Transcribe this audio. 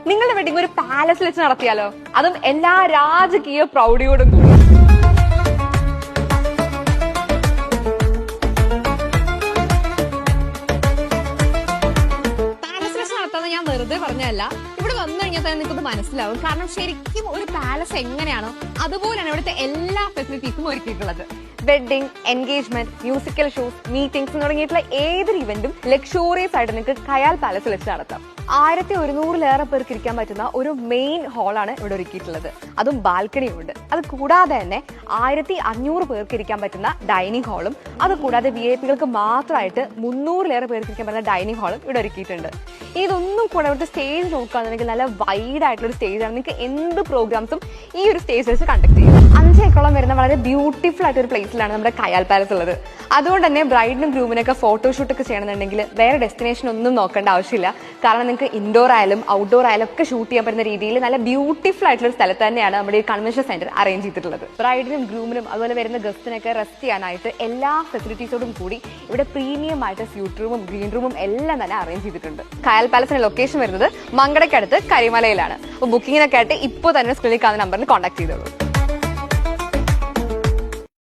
നിങ്ങളുടെ വെഡിങ് ഒരു പാലസിൽ വെച്ച് നടത്തിയാലോ? അതും എല്ലാ രാജകീയ പ്രൗഢിയോടും കൂടി. പാലസിൽ വെച്ച് നടത്താന്ന് ഞാൻ വെറുതെ പറഞ്ഞല്ല. ഇവിടെ വന്നു കഴിഞ്ഞാൽ തന്നെ നിങ്ങൾക്ക് മനസ്സിലാവും. കാരണം ശരിക്കും ഒരു പാലസ് എങ്ങനെയാണോ അതുപോലെയാണ് ഇവിടുത്തെ എല്ലാ ഫെസിലിറ്റീസും ഒരുക്കിയിട്ടുള്ളത്. Wedding, engagement, musical shows, meetings തുടങ്ങിയിട്ടുള്ള ഏതൊരു ഇവന്റും ലക്ഷൂറിയസ് ആയിട്ട് നിങ്ങൾക്ക് കയാൽ പാലസിൽ വെച്ച് നടത്താം. 1100-ലേറെ പേർക്ക് ഇരിക്കാൻ പറ്റുന്ന ഒരു മെയിൻ ഹാളാണ് ഇവിടെ ഒരുക്കിയിട്ടുള്ളത്. അതും ബാൽക്കണിയും ഉണ്ട്. അത് കൂടാതെ തന്നെ 1500 പേർക്ക് ഇരിക്കാൻ പറ്റുന്ന ഡൈനിങ് ഹാളും, അത് കൂടാതെ VIP-കൾക്ക് മാത്രമായിട്ട് 300-ലേറെ പേർക്ക് ഇരിക്കാൻ പറ്റുന്ന ഡൈനിങ് ഹാളും ഇവിടെ ഒരുക്കിയിട്ടുണ്ട്. ഇതൊന്നും കൂടെ ഇവിടുത്തെ സ്റ്റേജ് നോക്കുകയാണെന്നുണ്ടെങ്കിൽ നല്ല വൈഡ് ആയിട്ടുള്ള ഒരു സ്റ്റേജാണ്. നിങ്ങൾക്ക് എന്ത് പ്രോഗ്രാംസും ഈ ഒരു സ്റ്റേജ് വെച്ച് കണ്ടക്ട് ചെയ്യും. 5 ഏക്കറോളം വരുന്ന വളരെ ബ്യൂട്ടിഫുൾ ആയിട്ട് ഒരു പ്ലേസിലാണ് നമ്മുടെ കയാൽ പാലസ് ഉള്ളത്. അതുകൊണ്ട് തന്നെ ബ്രൈഡിനും ഗ്രൂമിനൊക്കെ ഫോട്ടോഷൂട്ട് ഒക്കെ ചെയ്യണമെന്നുണ്ടെങ്കിൽ വേറെ ഡെസ്റ്റിനേഷൻ ഒന്നും നോക്കേണ്ട ആവശ്യമില്ല. കാരണം നിങ്ങൾക്ക് ഇൻഡോർ ആയാലും ഔട്ട്ഡോർ ആയാലും ഒക്കെ ഷൂട്ട് ചെയ്യാൻ പറ്റുന്ന രീതിയിൽ നല്ല ബ്യൂട്ടിഫുൾ ആയിട്ടുള്ള ഒരു സ്ഥലത്ത് തന്നെയാണ് നമ്മുടെ ഈ കൺവെൻഷൻ സെന്റർ അറേഞ്ച് ചെയ്തിട്ടുള്ളത്. ബ്രൈഡിനും ഗ്രൂമിനും അതുപോലെ വരുന്ന ഗസ്റ്റിനൊക്കെ റെസ്റ്റ് ചെയ്യാനായിട്ട് എല്ലാ ഫെസിലിറ്റീസോടും കൂടി ഇവിടെ പ്രീമിയം ആയിട്ട് സ്യൂട്ട് റൂമും ഗ്രീൻ റൂമും എല്ലാം തന്നെ അറേഞ്ച് ചെയ്തിട്ടുണ്ട്. കയാൽ പാലസിന്റെ ലൊക്കേഷൻ വരുന്നത് മങ്കടയ്ക്കടുത്ത് കരിമലയിലാണ്. അപ്പോൾ ബുക്കിങ്ങിനൊക്കെ ആയിട്ട് ഇപ്പോൾ തന്നെ സ്ക്രീനിൽ കാണുന്ന നമ്പറിൽ കോൺടാക്ട് ചെയ്തോളൂ.